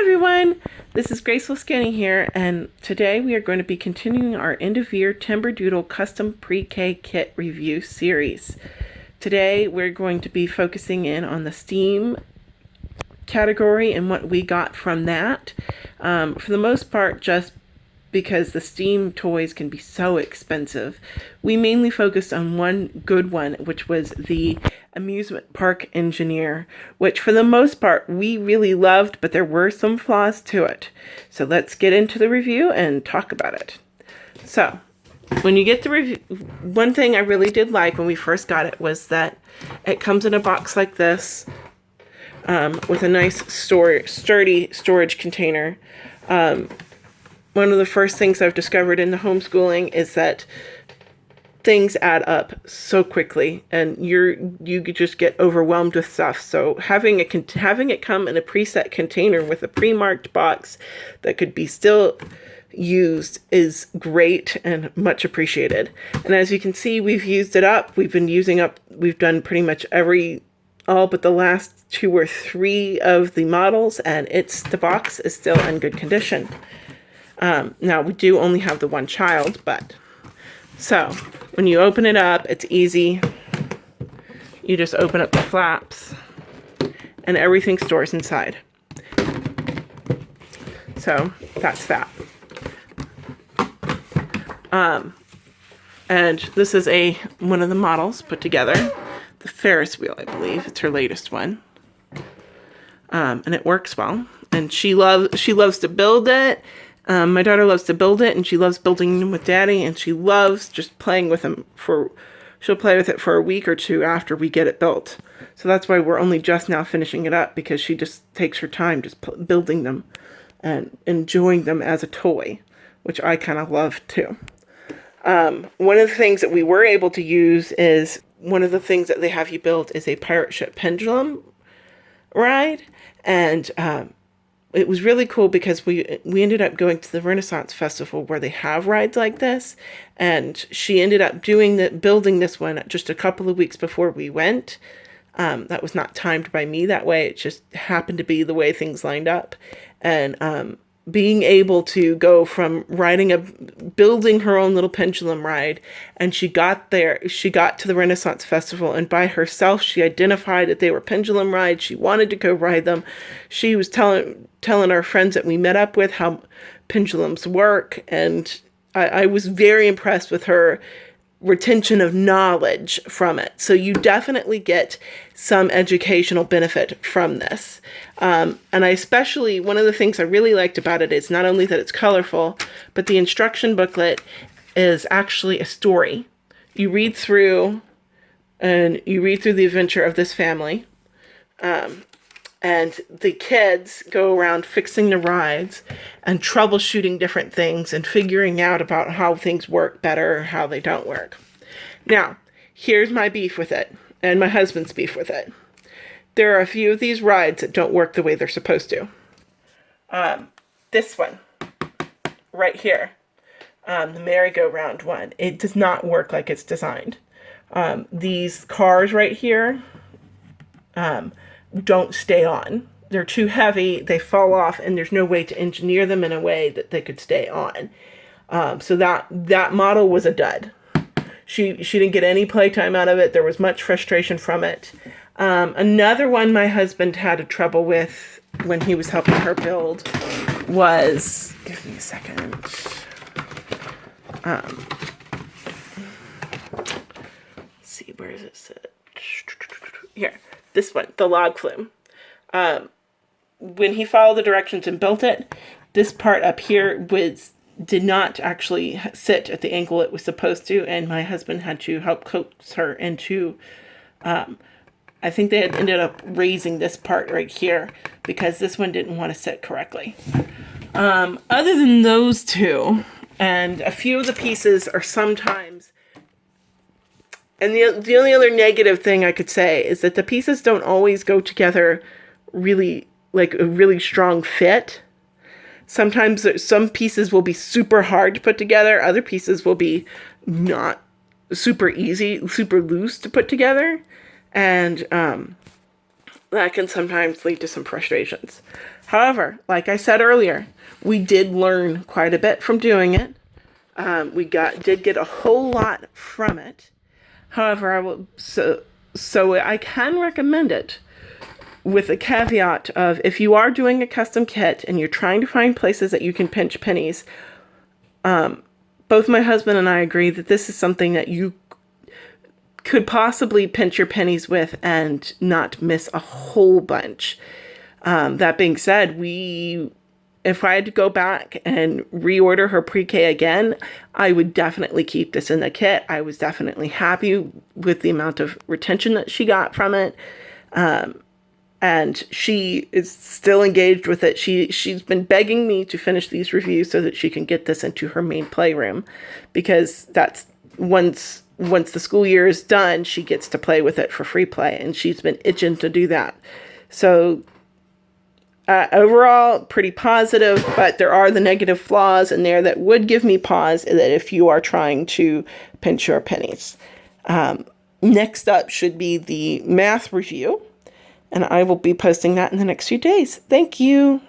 everyone, this is Graceful Scanning here, and today we are going to be continuing our end-of-year Timberdoodle Custom Pre-k Kit review series. Today we're going to be focusing in on the STEAM category and what we got from that. For the most part, just because the STEAM toys can be so expensive, we mainly focused on one good one, which was the Amusement Park Engineer, which for the most part we really loved, but there were some flaws to it. So let's get into the review and talk about it. So when you get the review, one thing I really did like when we first got it was that it comes in a box like this, with a nice sturdy storage container. One of the first things I've discovered in the homeschooling is that things add up so quickly, and you just get overwhelmed with stuff. So having it come in a preset container with a pre-marked box that could be still used is great and much appreciated. And as you can see, we've used it up. We've done pretty much all but the last 2 or 3 of the models, and the box is still in good condition. Now we do only have the one child, but so when you open it up, it's easy. You just open up the flaps and everything stores inside. So that's that. And this is one of the models put together, the Ferris wheel, I believe. It's her latest one. And it works well. And she loves to build it. My daughter loves to build it, and she loves building them with Daddy, and she loves just playing with them she'll play with it for a week or 2 after we get it built. So that's why we're only just now finishing it up, because she just takes her time just building them and enjoying them as a toy, which I kind of love too. One of the things that we were able to use is, one of the things that they have you build is a pirate ship Pendulum ride, and it was really cool because we ended up going to the Renaissance Festival where they have rides like this, and she ended up building this one just a couple of weeks before we went. That was not timed by me that way. It just happened to be the way things lined up. And being able to go from building her own little pendulum ride, and she got to the Renaissance Festival, and by herself she identified that they were pendulum rides. She wanted to go ride them. She was telling our friends that we met up with how pendulums work, and I was very impressed with her retention of knowledge from it. So you definitely get some educational benefit from this. And one of the things I really liked about it is not only that it's colorful, but the instruction booklet is actually a story. You read through the adventure of this family. And the kids go around fixing the rides and troubleshooting different things and figuring out about how things work better or how they don't work. Now, here's my beef with it, and my husband's beef with it. There are a few of these rides that don't work the way they're supposed to. This one, right here, the merry-go-round one, it does not work like it's designed. These cars right here, don't stay on. They're too heavy, they fall off, and there's no way to engineer them in a way that they could stay on. So that model was a dud. She didn't get any playtime out of it. There was much frustration from it. Another one my husband had trouble with when he was helping her build was, give me a second. Let's see, where is it? Here. This one, the log flume. When he followed the directions and built it, this part up here did not actually sit at the angle it was supposed to, and my husband had to help coax her into, I think they had ended up raising this part right here because this one didn't want to sit correctly. Other than those two, and a few of the pieces are sometimes. And the only other negative thing I could say is that the pieces don't always go together really, like a really strong fit. Sometimes some pieces will be super hard to put together. Other pieces will be not super easy, super loose to put together. And that can sometimes lead to some frustrations. However, like I said earlier, we did learn quite a bit from doing it. We did get a whole lot from it. However, so I can recommend it with a caveat of, if you are doing a custom kit and you're trying to find places that you can pinch pennies, both my husband and I agree that this is something that you could possibly pinch your pennies with and not miss a whole bunch. That being said, if I had to go back and reorder her pre-K again, I would definitely keep this in the kit. I was definitely happy with the amount of retention that she got from it. And she is still engaged with it. She's been begging me to finish these reviews so that she can get this into her main playroom, because that's once the school year is done, she gets to play with it for free play, and she's been itching to do that. So overall, pretty positive, but there are the negative flaws in there that would give me pause, that if you are trying to pinch your pennies. Next up should be the math review, and I will be posting that in the next few days. Thank you.